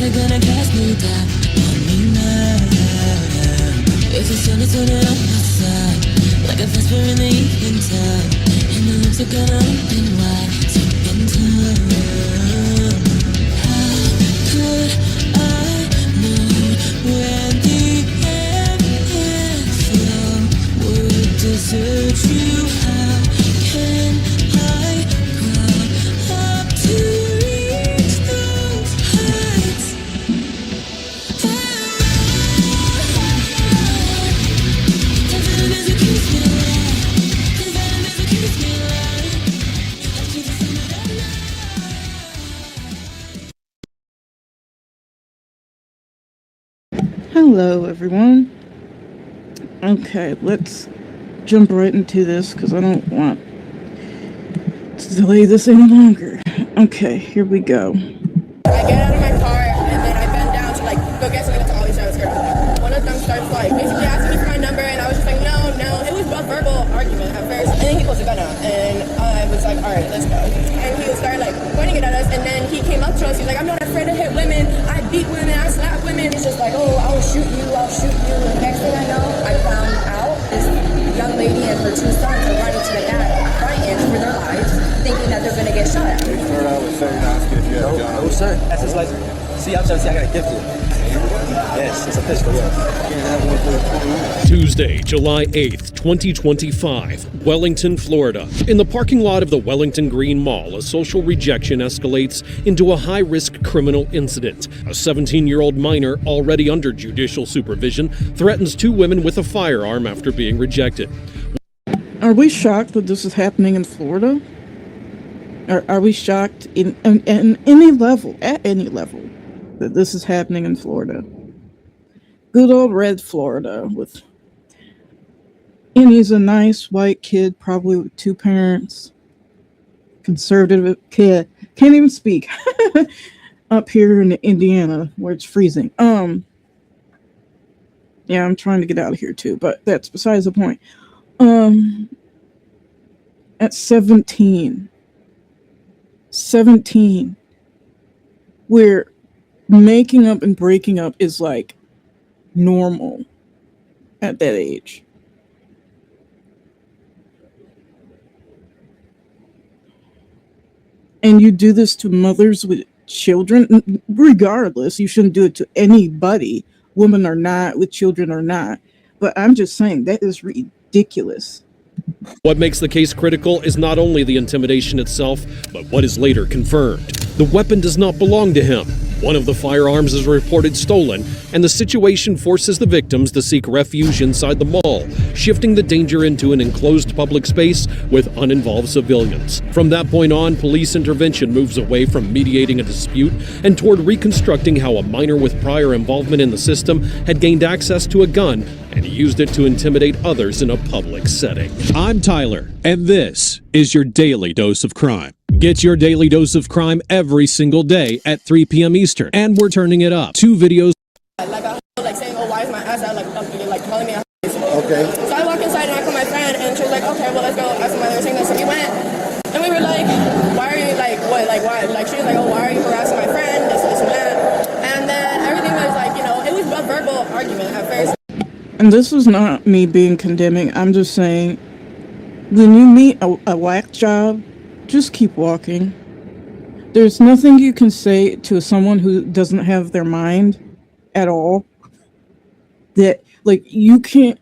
they're gonna cast me down on me now. If the sun is turning on my side, like a vesper in the evening time, and the lips are gonna open wide, deep in time. How could I know when the air flow would desert you? How can I crawl up to reach those heights? Hello, everyone. Okay, let's jump right into this because I don't want to delay this any longer. Okay, here we go. I get out of my car and then I bend down to like go get something to all these guys. One of them starts like basically asking me for my number and I was just like no. It was a verbal argument at first. And then he pulls a gun out and I was like, all right, let's go. And he started like pointing it at us and then he came up to us. He's like, I'm not afraid to hit women. I beat women. I slap women. He's just like, oh, I'll shoot you. I'll shoot you. And the next thing I know, I found out this young lady and her two sons are running to the back, frightened for their lives, thinking that they're gonna get shot at. They started out with saying, asking if you had a gun. No, sir. That's his license. See, I'm trying to see, I got a gift here. Yes, it's a pistol, yes. Tuesday, July 8th, 2025, Wellington, Florida. In the parking lot of the Wellington Green Mall, a social rejection escalates into a high-risk criminal incident. A 17-year-old minor, already under judicial supervision, threatens two women with a firearm after being rejected. Are we shocked that this is happening in Florida? Are we shocked in any level, at any level, that this is happening in Florida? Good old red Florida and he's a nice white kid, probably with two parents, conservative kid, can't even speak, up here in Indiana where it's freezing. Yeah, I'm trying to get out of here too, but that's besides the point. At 17, where making up and breaking up is like normal at that age. And you do this to mothers with children, regardless, you shouldn't do it to anybody, women or not, with children or not. But I'm just saying that is ridiculous. What makes the case critical is not only the intimidation itself, but what is later confirmed. The weapon does not belong to him. One of the firearms is reported stolen, and the situation forces the victims to seek refuge inside the mall, shifting the danger into an enclosed public space with uninvolved civilians. From that point on, police intervention moves away from mediating a dispute and toward reconstructing how a minor with prior involvement in the system had gained access to a gun and used it to intimidate others in a public setting. I'm Tyler, and this is your Daily Dose of Crime. Get your daily dose of crime every single day at 3 p.m. Eastern, and we're turning it up. 2 videos. Like saying, oh, why is my ass out? Like calling me out. Okay. So I walked inside and I called my friend, and she was like, okay, well, let's go ask my other singer. So we went, and we were like, why are you, like, what, like, why? Like, she was like, oh, why are you harassing my friend? This, and that. And then everything was like, it was a verbal argument at first. And this is not me being condemning. I'm just saying, when you meet a whack job, just keep walking. There's nothing you can say to someone who doesn't have their mind at all. That, like, you can't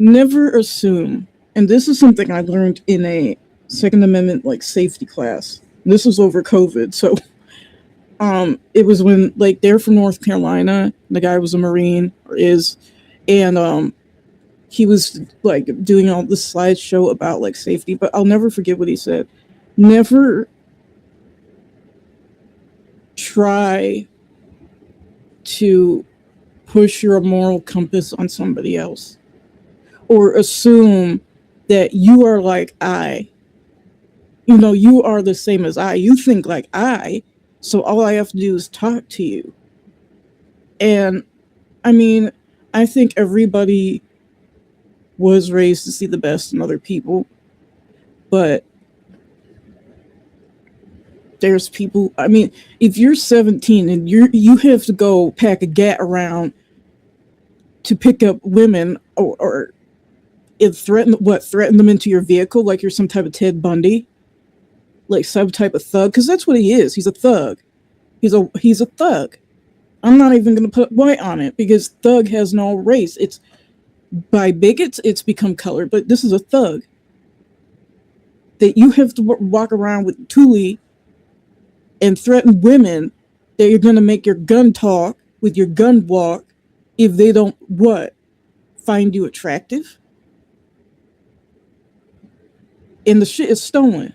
never assume. And this is something I learned in a Second Amendment, like, safety class. This was over COVID. So, it was when, like, they're from North Carolina. The guy was a Marine, or is, and, he was like doing all this slideshow about like safety, but I'll never forget what he said. Never try to push your moral compass on somebody else or assume that you are like I. You are the same as I. You think like I, so all I have to do is talk to you. And I mean, I think everybody was raised to see the best in other people, but there's people. I mean, if you're 17 and you have to go pack a gat around to pick up women, or it threaten them into your vehicle like you're some type of Ted Bundy, like some type of thug, because that's what he is. He's a thug. He's a thug. I'm not even going to put white on it because thug has no race. It's by bigots, it's become colored, but this is a thug. That you have to walk around with Thule and threaten women that you're going to make your gun talk with your gun walk if they don't find you attractive? And the shit is stolen.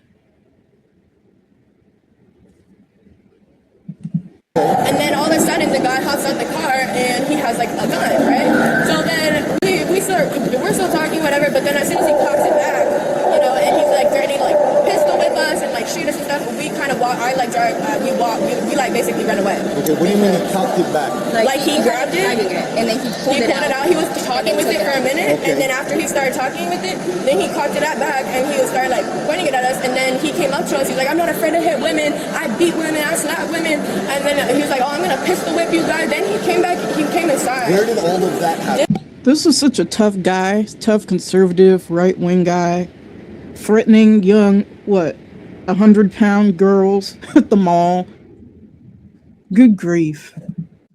And then all of a sudden, the guy hops out the car and he has like a gun, right? So then we're still talking, whatever. But then as soon as he cocks it back, and he's like threatening like pistol whip us and like shoot us and stuff. We kind of walk. I like drive. We like basically run away. Okay, what do you mean he cocked it back? Like he grabbed it and then he pulled it out. He was talking with it for a minute, Okay. and then after he started talking with it, then he cocked it back and he started like pointing it at us. And then he came up to us. He's like, "I'm not afraid to hit women. I beat women. I slap women." And then he was like, "Oh, I'm gonna pistol whip you guys." Then he came back. He came inside. Where did all of that happen? This is such a tough guy, tough conservative, right-wing guy, threatening young, 100-pound girls at the mall. Good grief.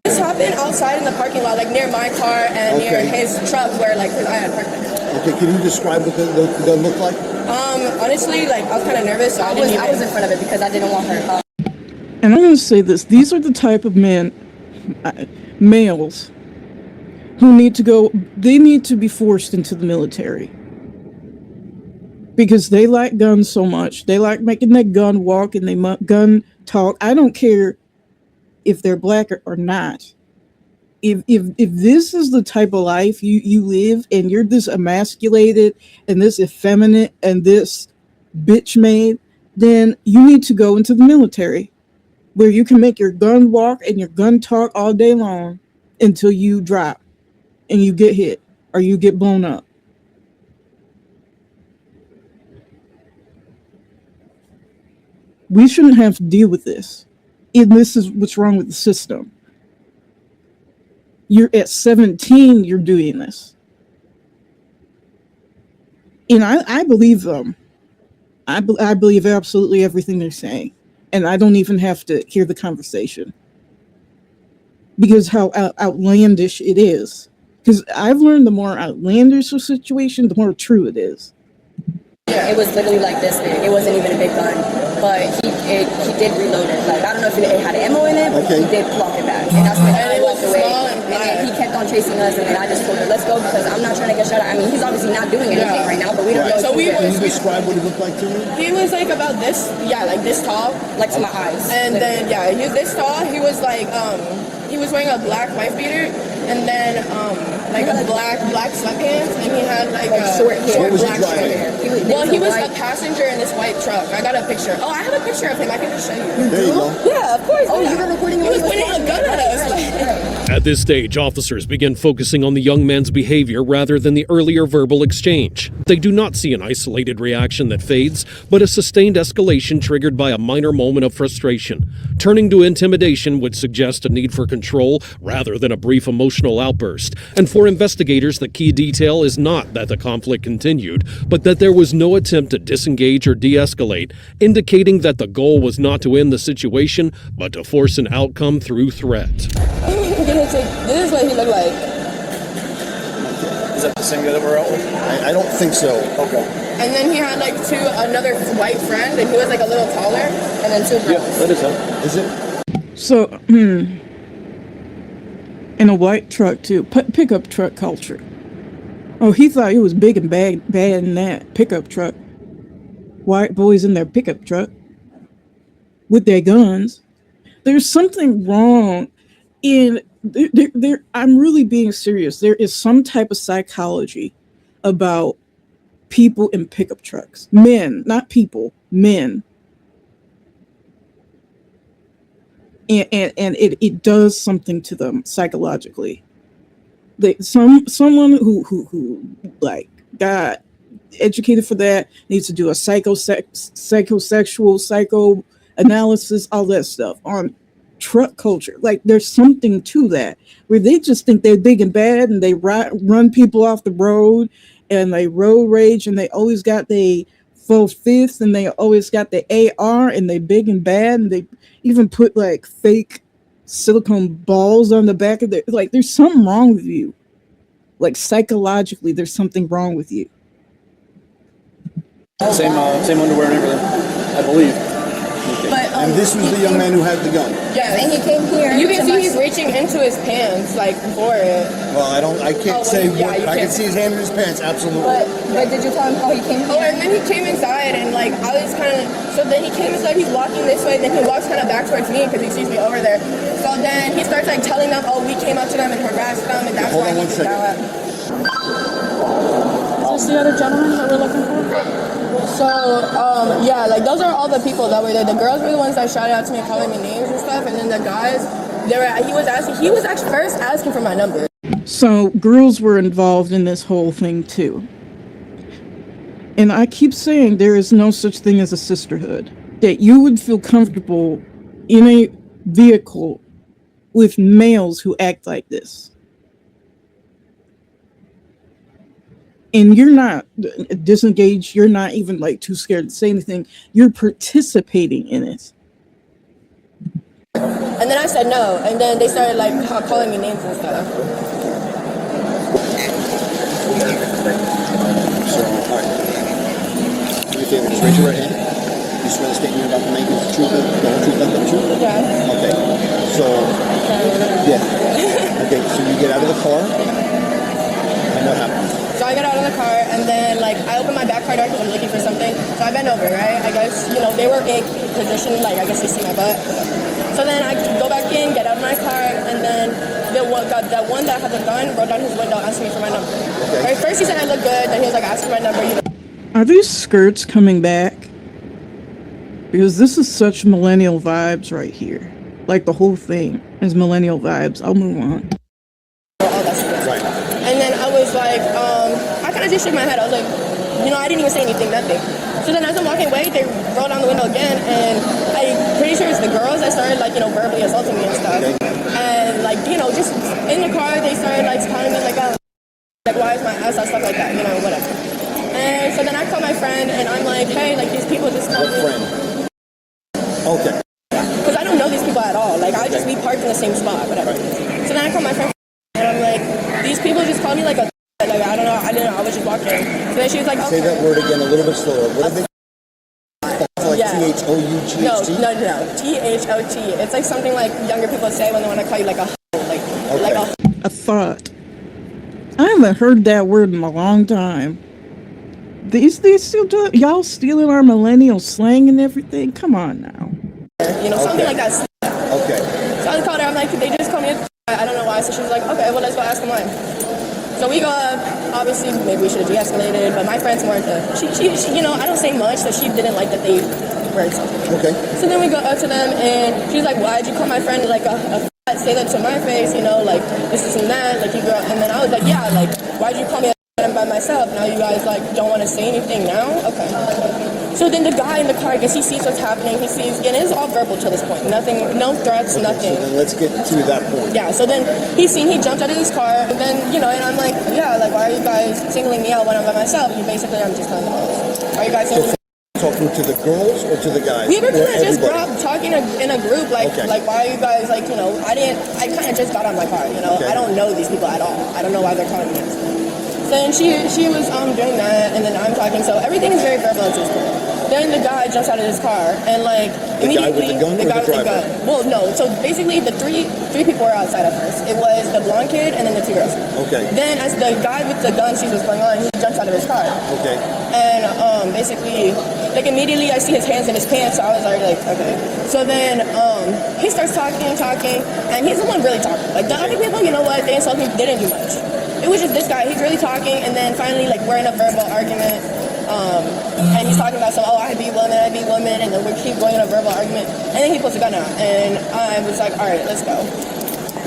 This happened outside in the parking lot, like near my car and near Okay. his truck, where like 'cause I had parked there. Okay, can you describe what the gun looked like? Honestly, like I was kind of nervous. So I was in front of it because I didn't want her. And I'm going to say this. These are the type of males, who need to be forced into the military. Because they like guns so much. They like making that gun walk and they gun talk. I don't care if they're black or not. If this is the type of life you live and you're this emasculated and this effeminate and this bitch made, then you need to go into the military where you can make your gun walk and your gun talk all day long until you drop and you get hit or you get blown up. We shouldn't have to deal with this. And this is what's wrong with the system. You're at 17, you're doing this. And I believe them. I believe absolutely everything they're saying. And I don't even have to hear the conversation. Because how outlandish it is. Because I've learned the more outlandish the situation, the more true it is. It was literally like this big. It wasn't even a big gun, but he did reload it. Like I don't know if it had ammo in it, but Okay. he did plop it back. And that's when And I it was walked away. small and And then black. he kept on chasing us, and then I just told her, "Let's go," because I'm not trying to get shot at. I mean, he's obviously not doing anything right now, but we don't know. So if we he's were- Can you describe what he looked like to me? He was like about this, like this tall. like to my eyes. And then he was this tall. He was like he was wearing a black wife beater and then like a black sweatpants, and he had like a short hair. What was he black driving? short hair. He was a passenger in this white truck. I got a picture. Oh, I have a picture of him. I can just show you. There you go. Yeah, of course. Oh, you were recording He it was when he pointing a was gun at us. Right. At this stage, officers begin focusing on the young man's behavior rather than the earlier verbal exchange. They do not see an isolated reaction that fades, but a sustained escalation triggered by a minor moment of frustration. Turning to intimidation would suggest a need for control rather than a brief emotional outburst. And for investigators, the key detail is not that the conflict continued, but that there was no attempt to disengage or de-escalate, indicating that the goal was not to end the situation, but to force an outcome through threat. This is what he looked like. Is that the same guy that we're out with? I don't think so. Okay. And then he had like another white friend, and he was like a little taller. And then two Yeah, girls. that is him. Is it? So, in a white truck too, pickup truck culture. Oh, he thought it was big and bad in that pickup truck. White boys in their pickup truck with their guns. There's something wrong in there. I'm really being serious. There is some type of psychology about people in pickup trucks. Men, not people, men. And it does something to them psychologically. Someone who like got educated for that needs to do a psychosexual analysis, all that stuff on truck culture. Like there's something to that where they just think they're big and bad and they run people off the road and they road rage and they always got the full fifth and they always got the AR and they big and bad and they even put like fake silicone balls on the back of their, like there's something wrong with you. Like psychologically, there's something wrong with you. Same underwear and everything, I believe. But And this was the young man who had the gun. Yeah, and he came here. You can to see my- he's reaching into his pants like for it. Well, I can't Oh, say well, yeah, what. you I can can't. see his hand in his pants. Absolutely. But did you tell him how he came Oh, here? and then he came inside and like I was kind of. So then he came inside. He's walking this way. Then he walks kind of back towards me because he sees me over there. So then he starts like telling them, "Oh, we came up to them and harassed them, and that's Hold why on he one did second. that." Is this the other gentleman that we're looking for? So, yeah, like those are all the people that were there. The girls were the ones that shouted out to me, calling me names and stuff, and then the guys, he was actually first asking for my number. So girls were involved in this whole thing too. And I keep saying there is no such thing as a sisterhood. That you would feel comfortable in a vehicle with males who act like this. And you're not disengaged, you're not even like too scared to say anything. You're participating in it. And then I said no, and then they started like calling me names and stuff. So, all right. Do me a favor. Just raise your right hand. You swear the statement you're about to make is the truth, the whole truth, nothing but the truth. Yeah. Okay. So, yeah. Okay. So you get out of the car, and what happens? So I got out of the car, and then like I opened my back car door because I'm looking for something. So I bent over, right? I guess they were in position, like I guess they see my butt. So then I go back in, get out of my car, and then that one that had the gun rolled down his window, asking me for my number. Okay. Right, first he said I look good, then he was like asking my number. Are these skirts coming back? Because this is such millennial vibes right here. Like the whole thing is millennial vibes. I'll move on. All that stuff. Right. And then I was like, I kind of just shook my head. I was like, I didn't even say anything, nothing. So then as I'm walking away, they roll down the window again, and I'm pretty sure it's the girls that started like, verbally assaulting me and stuff. Okay. And like, just in the car, they started like calling me like, oh, like why is my ass out, stuff like that, whatever. And so then I call my friend, and I'm like, hey, like these people just called What me. friend? Okay. Because I don't know these people at all. Like, I just be parked in the same spot, whatever. So then I call my friend, and I'm like, these people just called me like a, like, I don't know, I didn't know, I was just walking. So then she was like, okay. Say that word again a little bit slower. What did they? Like Yeah. THOUGHT? No, THOT. It's like something like younger people say when they want to call you like a like a A thought. I haven't heard that word in a long time. These still do it? Y'all stealing our millennial slang and everything? Come on now. something like that. Okay. So I called her, I'm like, they just called me, I don't know why. So she was like, okay, well, let's go ask them why. So we go up, obviously, maybe we should have de-escalated, but my friends weren't she I don't say much, so she didn't like that they were insulting me. Okay. So then we go up to them, and she's like, why'd you call my friend like a fat, say that to my face, like this and that, like you girl, and then I was like, yeah, like, why'd you call me a fat by myself? Now you guys like don't want to say anything now? Okay. So then the guy in the car, I guess he sees what's happening, and it's all verbal till this point, nothing, no threats, nothing. So then let's get to that point. Yeah, so then he jumped out of his car, and then, and I'm like, yeah, like, why are you guys singling me out when I'm by myself? And basically, I'm just telling them, are you guys singling me out? Talking to the girls or to the guys? We were kind Or of just everybody? talking in a group, like, Okay. like, why are you guys, like, I kind of just got on my car, Okay. I don't know these people at all. I don't know why they're calling me this. So then she was doing that, and then I'm talking, so everything is very verbal at this point. Then the guy jumps out of his car, and like The guy with the gun or the guy with the driver? gun. Well, no. So basically, the three people were outside at first. It was the blonde kid and then the two girls. Okay. Then as the guy with the gun sees what's going on, he jumps out of his car, Okay. and basically, like immediately I see his hands in his pants. So I was already like, okay. So then he starts talking, and he's the one really talking. Like the other people, they insulted me, they didn't do much. It was just this guy. He's really talking, and then finally, like, we're in a verbal argument. And he's talking about I beat women, and then we keep going in a verbal argument, and then he puts a gun out, and I was like, all right, let's go.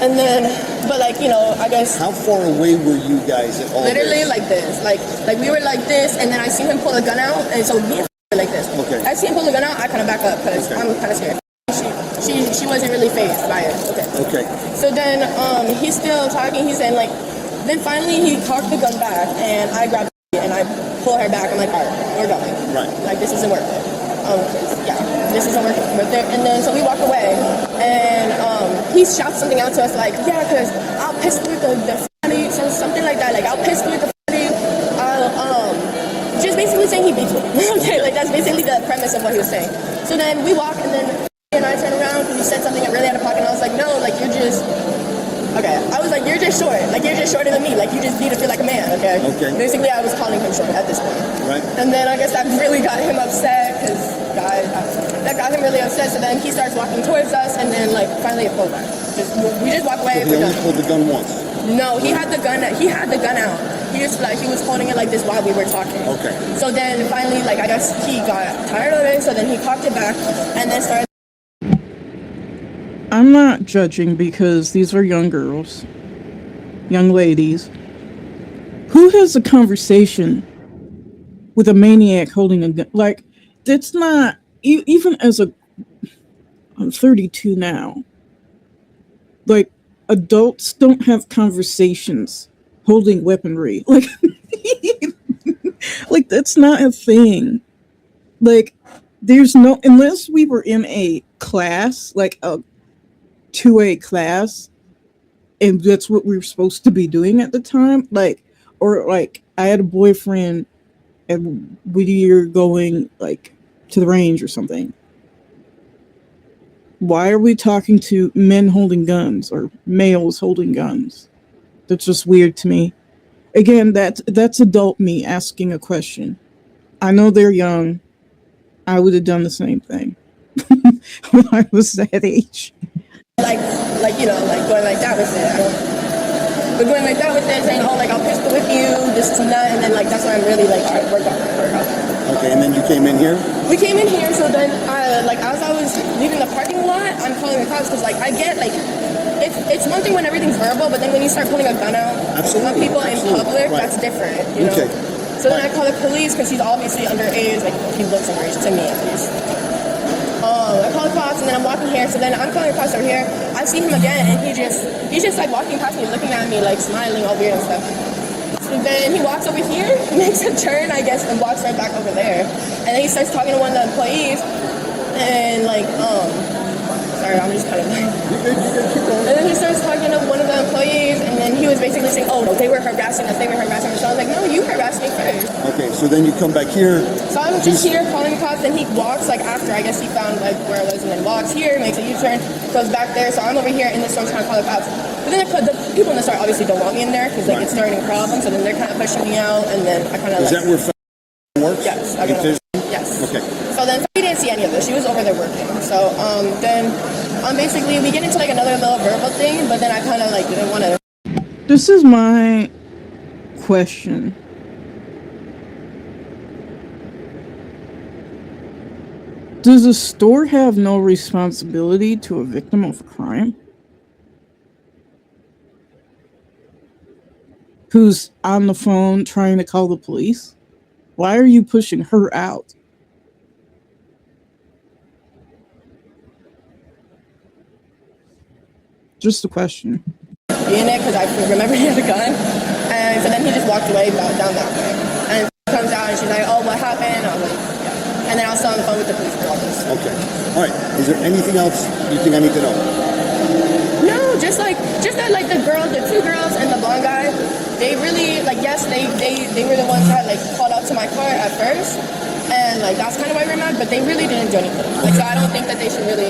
And then, but like, I guess How far away were you guys at all? literally like this, like we were like this, and then I see him pull a gun out, and so me and were like this. Okay. As see him pull the gun out, I kind of back up because I'm kind of scared. She wasn't really fazed by it. Okay. So then he's still talking. He's saying like, then finally he cocked the gun back, and I grab it and I pull her back. I'm like, all right, we're going. Right. Like this isn't worth it. Yeah, this isn't worth it. And then so we walk away, and he shouts something out to us like, yeah, because I'll piss with the fatty, so something like that. Like I'll piss with the fatty. I'll just basically saying he beats me. Okay, like that's basically the premise of what he was saying. So then we walk, and then and I turn around because he said something really out of pocket, and I was like, no, like you're just. Okay, I was like, you're just short. Like, you're just shorter than me. Like, you just need to feel like a man, okay? Okay. Basically, I was calling him short at this point. Right. And then I guess that really got him upset, because that got him really upset. So then he starts walking towards us, and then, like, finally it pulled back. We just walk away. So he only pulled the gun once? No, he had the gun out. He just, like, he was holding it like this while we were talking. Okay. So then, finally, like, I guess he got tired of it, so then he cocked it back, and then started. I'm not judging because these are young girls, young ladies. Who has a conversation with a maniac holding a gun? Like, that's not, even as I'm 32 now. Like, adults don't have conversations holding weaponry. Like, like that's not a thing. Like, there's no, unless we were in a class, like a 2A class, and that's what we were supposed to be doing at the time, like, or like I had a boyfriend and we were going like to the range or something. Why are we talking to men holding guns or males holding guns? That's just weird to me. Again, that's adult me asking a question. I know they're young. I would have done the same thing when I was that age. Like, you know, like going like that with it. But going like that with it, saying, oh, like, I'll pistol whip you, this and that, and then, like, that's when I'm really, like, all right, work on. Okay, and then you came in here? We came in here, so then, like, as I was leaving the parking lot, I'm calling the cops, because, like, I get, like, it's one thing when everything's verbal, but then when you start pulling a gun out on people in public, right. That's different, you know? Okay. So then I call the police, because he's obviously underage, like, he looks underage to me, at least. I call the cops, and then I'm walking here, so then I'm calling the cops over here. I see him again, and he's just like walking past me, looking at me, like smiling all weird and stuff. So then he walks over here, makes a turn, I guess, and walks right back over there. And then he starts talking to one of the employees, and like, sorry, I'm just kind of like. And then he starts talking to one of the employees, and then he was basically saying, oh, no, they were harassing us. So I was like, no, you harassed me first. Okay, so then you come back here. So I'm just here calling the cops, and he walks, like, after, I guess he found, like, where I was, and then walks here, makes a U-turn, goes back there. So I'm over here in the store trying to call the cops. But then the people in the store obviously don't want me in there, because, like, it's starting problems, so then they're kind of pushing me out, and then I kind of, Is that where works? Yes. I got yes. Okay. So then we didn't see any of this. She was over there working. So then basically we get into like another little verbal thing, but then I kind of like didn't want to. This is my question. Does a store have no responsibility to a victim of a crime? Who's on the phone trying to call the police? Why are you pushing her out? Just a question. In it because I remember he had a gun, and so then he just walked away down that way. And she comes out and she's like, "Oh, what happened?" I was like, "Yeah." And then I was still on the phone with the police for all this. Okay. All right. Is there anything else you think I need to know? No, just that like the two girls and the blonde guy, they really like yes, they were the ones that like called out to my car at first, and like that's kind of why we're mad. But they really didn't do anything. Like so, I don't think that they should really.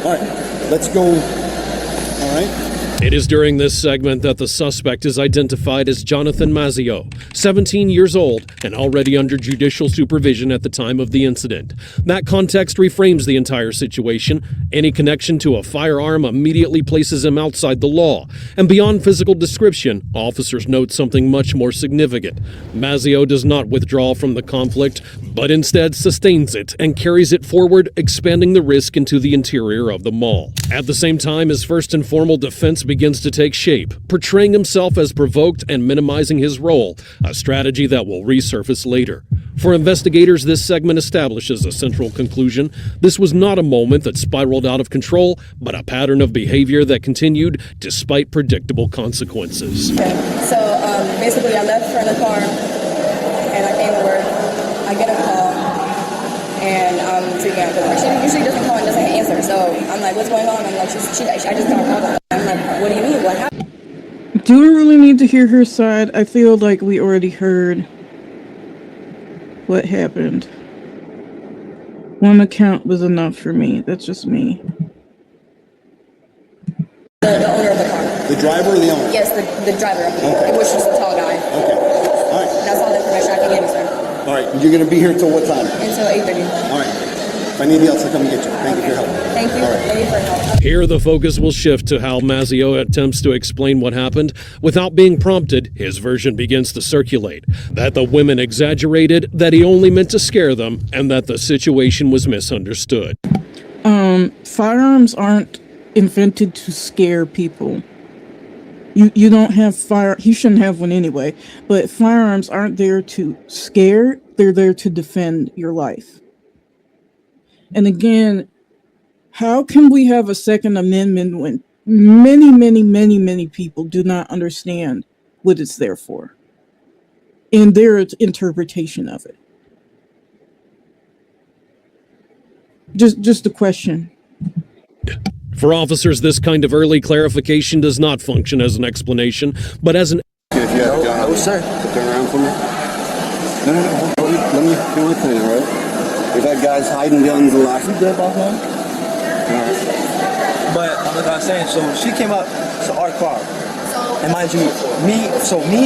All right. Let's go. All right. It is during this segment that the suspect is identified as Jonathan Mazzeo, 17 years old and already under judicial supervision at the time of the incident. That context reframes the entire situation. Any connection to a firearm immediately places him outside the law. And beyond physical description, officers note something much more significant. Mazzeo does not withdraw from the conflict, but instead sustains it and carries it forward, expanding the risk into the interior of the mall. At the same time, his first and formal defense begins to take shape, portraying himself as provoked and minimizing his role, a strategy that will resurface later. For investigators, this segment establishes a central conclusion. This was not a moment that spiraled out of control, but a pattern of behavior that continued despite predictable consequences. Okay. So basically, I left her in the car, and I came to work. I get a call, and I'm freaking out because she usually doesn't call and doesn't answer. So I'm like, "What's going on?" I'm like, I just got a call. I'm like, "What do you mean? What happened?" Do we really need to hear her side? I feel like we already heard what happened. One account was enough for me. That's just me. The owner of the car. The driver or the owner? Yes, the driver of the car. It was just a tall guy. Okay. All right. That's all the information I can give you, sir. All right. You're going to be here until what time? Until 8:30. All right. If I need anything else, I'll come and get you. Thank you for your help. Thank you. All right. Thank you for your help. Here, the focus will shift to how Mazzeo attempts to explain what happened. Without being prompted, his version begins to circulate. That the women exaggerated, that he only meant to scare them, and that the situation was misunderstood. Firearms aren't invented to scare people. You don't have he shouldn't have one anyway, but firearms aren't there to scare, they're there to defend your life. And again, how can we have a Second Amendment when many people do not understand what it's there for and their interpretation of it? Just a question. For officers, this kind of early clarification does not function as an explanation, but as an If you have a gun, No, sir. turn around for me. No. Let me do my thing, all right? We've had guys hiding guns a lot. You good, boss man? All right. But like I was saying, so she came up to our car. And mind you, me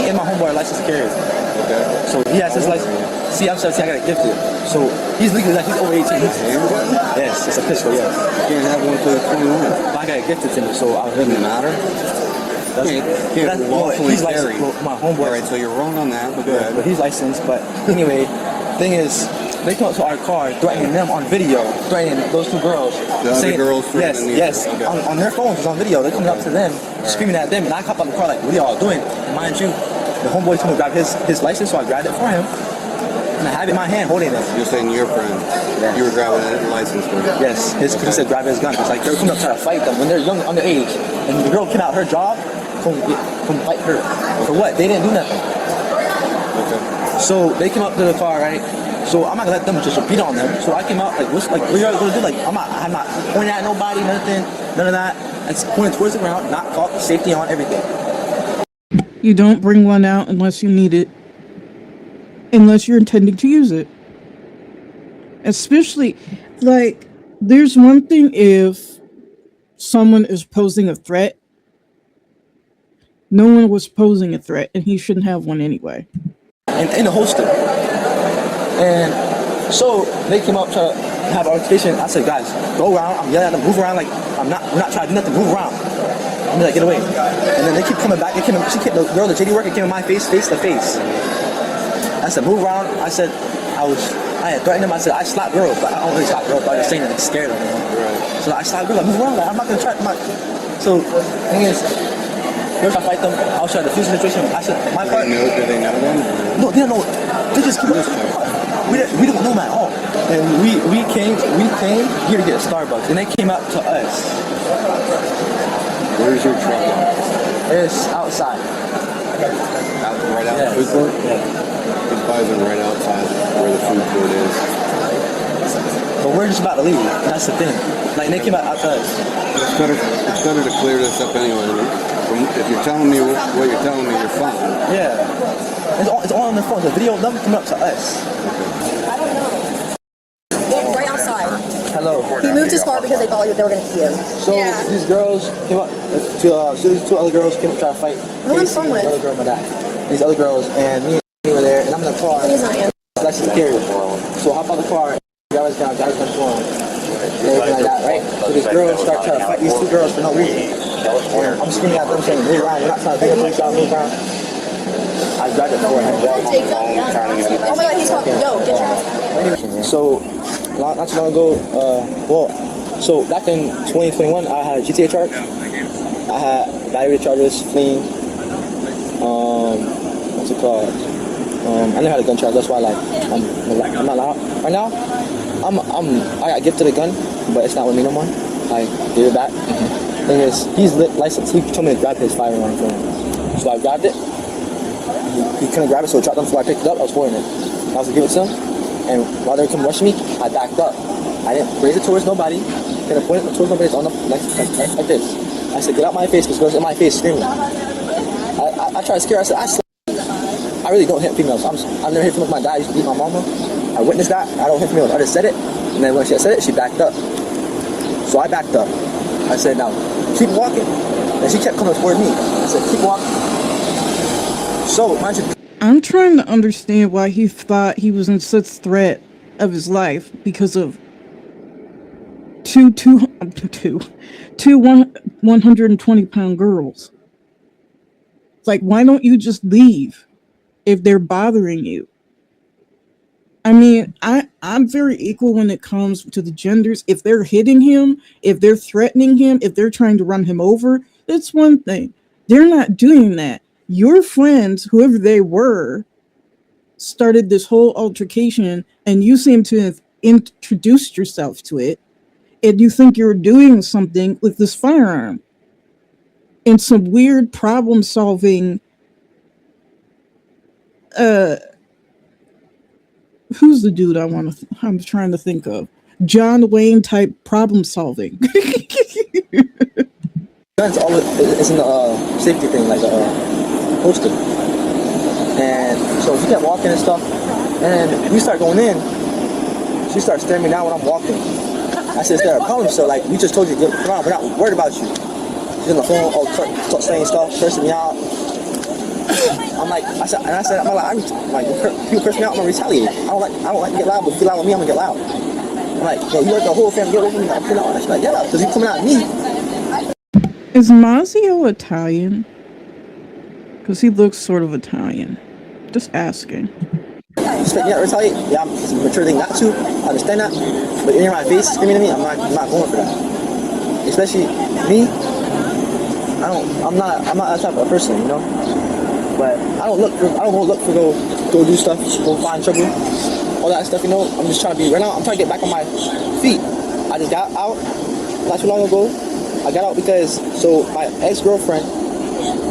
and my homeboy are licensed carriers. Okay. So he has his license. See, I'm 17, I got it gifted. So he's legally, like, he's over 18. Yes, it's a pistol, yes. You can't have one until you're 21. But I got it gifted to me, so I was living Doesn't in matter. Can't lawfully he's carry. licensed. My homeboy. All right, so you're wrong on that, but go But ahead. he's licensed. But anyway, thing is, they come up to our car threatening them on video, threatening those two girls. The other girls threatening Yes, you. yes. Okay. On their phones, it's on video. They're coming up to them, screaming at them, and I hop out the car like, what are y'all doing? And mind you, the homeboy told me to grab his license, so I grabbed it for him. And I have it in my hand holding it. You're saying your friend. You were grabbing a license for him. Yes, he said grab his gun. It's like they're coming up trying to fight them when they're young, underage. And the girl came out her job, come fight her. For what? They didn't do nothing. Okay. So they came up to the car, right? So I'm not gonna let them just beat on them. So I came out like, what are y'all gonna do? Like, I'm not pointing at nobody, nothing, none of that. It's pointing towards the ground, not caught, safety on, everything. You don't bring one out unless you need it, unless you're intending to use it. Especially, like, there's one thing if someone is posing a threat. No one was posing a threat, and he shouldn't have one anyway. And in the holster. And so they came up to have an altercation. I said, guys, go around. I'm yelling at them, move around. Like, we're not trying to do nothing, move around. I'm like, get away. And then they keep coming back. The girl, the JD worker came in my face to face. I said, move around. I said, I had threatened them. I said, I slap girls, but I don't really slap girls, but I just saying that they scared them, you know? Right. So I slap girls, like, move around. Like, I'm not gonna try. So, thing is, girls try to fight them. I was trying to defuse the situation. I said, my part. Do they know them? No, they don't know. They just keep we don't know them at all. And we came here to get a Starbucks, and they came out to us. Where's your truck? It's outside. Right out the food court? Yeah. His bars are right outside where the food court is. But we're just about to leave. That's the thing. Like, they came out to us. It's better to clear this up anyway. If you're telling me what you're telling me, you're fine. Yeah. It's all on the phone. The video of them coming up to us. I don't know. They're right outside. Hello. He moved his car because they thought they were going to kill him. So these girls came up, these two other girls came up trying to fight. Who am I from with? The other girl, my dad. These other girls, and me were there, and I'm in the car. He's not in. That's the carrier. So hop out the car, driver's gun for him. Everything like that, right? So these girls start trying to fight these two girls for no reason. And I'm screaming at them saying, move around, we're not trying to take a place out, move around. I grabbed it for him. Oh my god, he's talking. Yo, get your. So, not too long ago, so back in 2021, I had a GTA charge. I had battery charges, fleeing. What's it called? I never had a gun charge. That's why I'm not allowed right now. I got gifted a gun, but it's not with me no more. I gave it back. Thing is, he's licensed. He told me to grab his firearm from him, so I grabbed it. He couldn't grab it, so it dropped on the floor. I picked it up. I was holding it. I was gonna give it to him, and while they were coming rush me, I backed up. I didn't raise it towards nobody. Didn't point it towards nobody. It's on the like this. I said, "Get out my face," because it was in my face screaming. I tried to scare her. I said, I really don't hit females. I've never hit females. My dad used to beat my mama. I witnessed that. I don't hit females. I just said it, and then when she said it, she backed up. So I backed up. I said, "Now keep walking." And she kept coming toward me. I said, "Keep walking." So mind you, I'm trying to understand why he thought he was in such threat of his life because of two 120-pound girls. It's like, why don't you just leave if they're bothering you? I mean, I'm very equal when it comes to the genders. If they're hitting him, if they're threatening him, if they're trying to run him over, that's one thing. They're not doing that. Your friends, whoever they were, started this whole altercation, and you seem to have introduced yourself to it, and you think you're doing something with this firearm. And some weird problem solving, who's the dude I'm trying to think of? John Wayne type problem solving. guns all it's in the safety thing, like posted. And so she kept walking and stuff, and we start going in. She starts staring me down when I'm walking. I said, "Is there a problem?" So like, we just told you to get around. We're not worried about you. She's on the phone, saying stuff, cursing me out. I'm like, people curse me out, I'm gonna retaliate. I don't like to get loud, but if you get loud with me, I'm gonna get loud. I'm like, "Yo, you let the whole family get over me." I'm putting out, she's like, "Get out," because you coming at me. Is Mazio Italian? Because he looks sort of Italian. Just asking. Yeah, retaliate. Yeah, it's a mature thing not to. I understand that. But in my face screaming at me, I'm not going for that. Especially me. I'm not that type of person, you know. But I don't go do stuff, go find trouble, all that stuff, you know. I'm just trying to be right now. I'm trying to get back on my feet. I just got out not too long ago. I got out because my ex-girlfriend,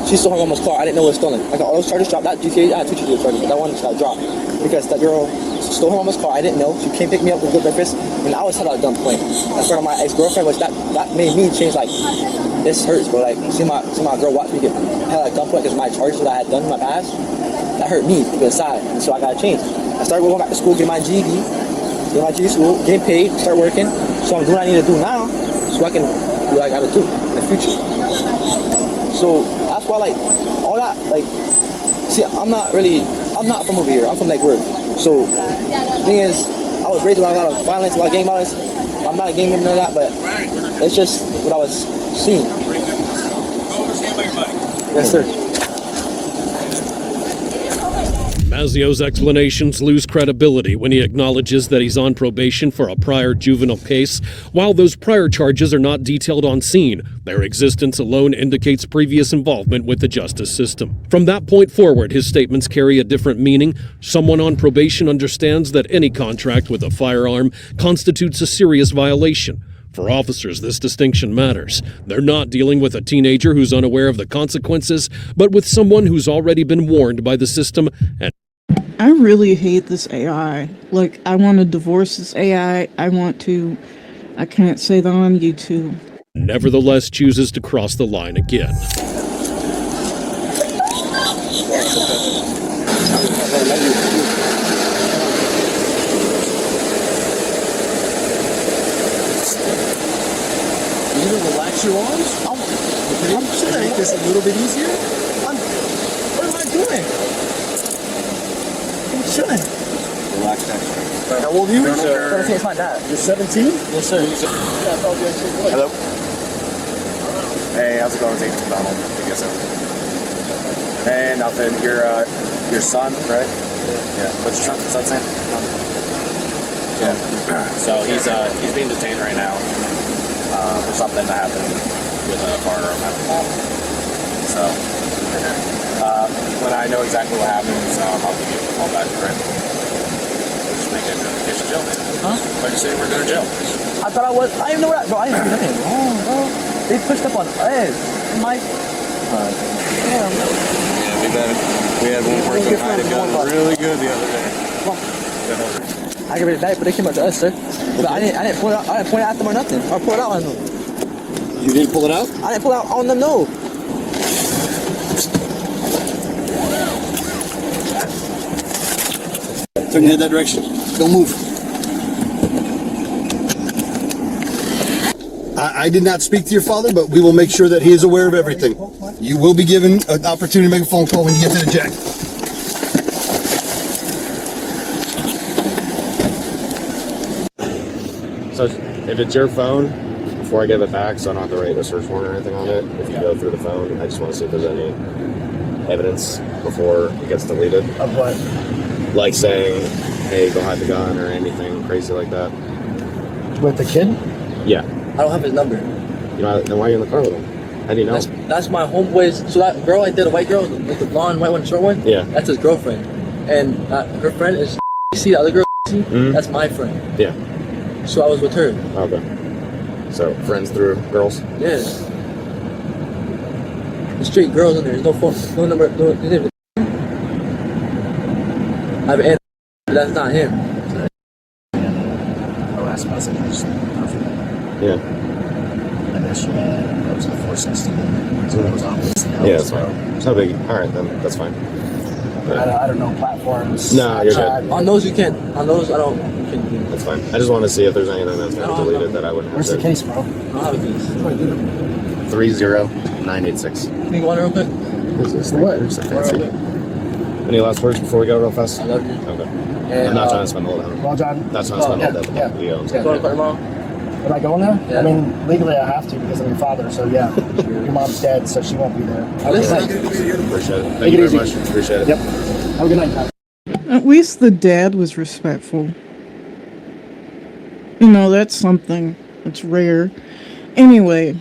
she stole her mama's car. I didn't know it was stolen. I got all those charges dropped. That GTA, I had 2 GTA charges, but that one just got dropped because that girl stole her mama's car. I didn't know. She came pick me up with good breakfast, and I was held out a gunpoint in front of my ex-girlfriend, which that made me change. Like, this hurts, bro. Like, see my girl watch me get held at gunpoint because my charges that I had done in my past, that hurt me to the side, and so I gotta change. I started going back to school, getting my GED, school, getting paid, start working. So I'm doing what I need to do now, so I can do what I gotta do in the future. So that's why, like, all that, like, see, I'm not from over here. I'm from Lake Worth. So the thing is, I was raised around a lot of violence, a lot of gang violence. I'm not a gang member, none of that, but it's just what I was seeing. Yes, sir. Mazio's explanations lose credibility when he acknowledges that he's on probation for a prior juvenile case. While those prior charges are not detailed on scene, their existence alone indicates previous involvement with the justice system. From that point forward, his statements carry a different meaning. Someone on probation understands that any contract with a firearm constitutes a serious violation. For officers, this distinction matters. They're not dealing with a teenager who's unaware of the consequences, but with someone who's already been warned by the system. And I really hate this AI. Like, I want to divorce this AI. I can't say that on YouTube. Nevertheless chooses to cross the line again. You need to relax your arms? I'm chilling. Make this a little bit easier? What am I doing? I'm chilling. Relax that. How old are you? Sir. It's my dad. You're 17? Yes, sir. Hello. Hey, how's it going? It's Agent Donald. I guess so. Hey, nothing. Your son, right? Yeah. What's your son's name? Yeah. So he's being detained right now for something that happened with a firearm at the mall. So, when I know exactly what happens, I'll give you a call back, right? Just make it get you jail, man. Huh? Why'd you say we're going to jail? I thought I was. I didn't know that, bro. I didn't do nothing wrong, bro. They pushed up on us. Mike. Damn. Yeah, we had one person hide a gun really good the other day. I gave it back, but they came up to us, sir. But I didn't point it out. I didn't point it at them or nothing. Or point it out on them. You didn't pull it out? I didn't pull it out on them. No. Turn your head that direction. Don't move. I did not speak to your father, but we will make sure that he is aware of everything. You will be given an opportunity to make a phone call when you get to the jack. So if it's your phone, before I give it back, so I don't have to write a search warrant or anything on it, if you go through the phone, I just want to see if there's any evidence before it gets deleted. Of what? Like saying, hey, go hide the gun or anything crazy like that. With the kid? Yeah. I don't have his number. You know, then why are you in the car with him? How do you know? That's my homeboy's. So that girl I did, the white girl, with the blonde, white one, short one. Yeah. That's his girlfriend, and her friend is. See the other girl? That's my friend. Yeah. So I was with her. Okay. So friends through girls? Yeah. There's straight girls in there. There's no phone, no number, no. I have an, but that's not him. Last message was perfect. Yeah. And then she that was the 416. So that was obviously. Yeah, that's fine. It's no biggie. All right, then that's fine. I don't know platforms. No, you're good. On those you can. On those I don't. You can, That's fine. I just want to see if there's anything that's going to be deleted that I wouldn't have Where's the to. case, bro? I don't have a case. 30986. Can you go on real quick? Who's this? What? There's a fancy. Any last words before we go real fast? I love you. Okay. And, I'm not trying to spend all that. Well, John. That's trying to spend all that. Yeah. Leo. Go to the tomorrow. Am I going there? Yeah. I mean, legally I have to because I'm your father. So yeah, your mom's dead, so she won't be there. Listen. Appreciate it. Thank Take you it very easy. much. Appreciate it. Yep. Have a good night, Tom. At least the dad was respectful. You know, that's something that's rare. Anyway,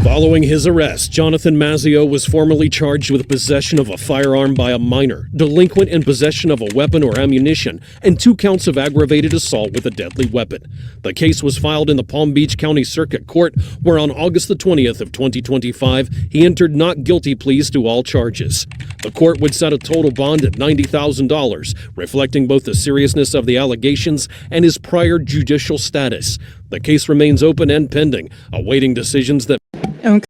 Following his arrest, Jonathan Mazzio was formally charged with possession of a firearm by a minor, delinquent in possession of a weapon or ammunition, and 2 counts of aggravated assault with a deadly weapon. The case was filed in the Palm Beach County Circuit Court, where on August the 20th of 2025, he entered not guilty pleas to all charges. The court would set a total bond at $90,000, reflecting both the seriousness of the allegations and his prior judicial status. The case remains open and pending, awaiting decisions that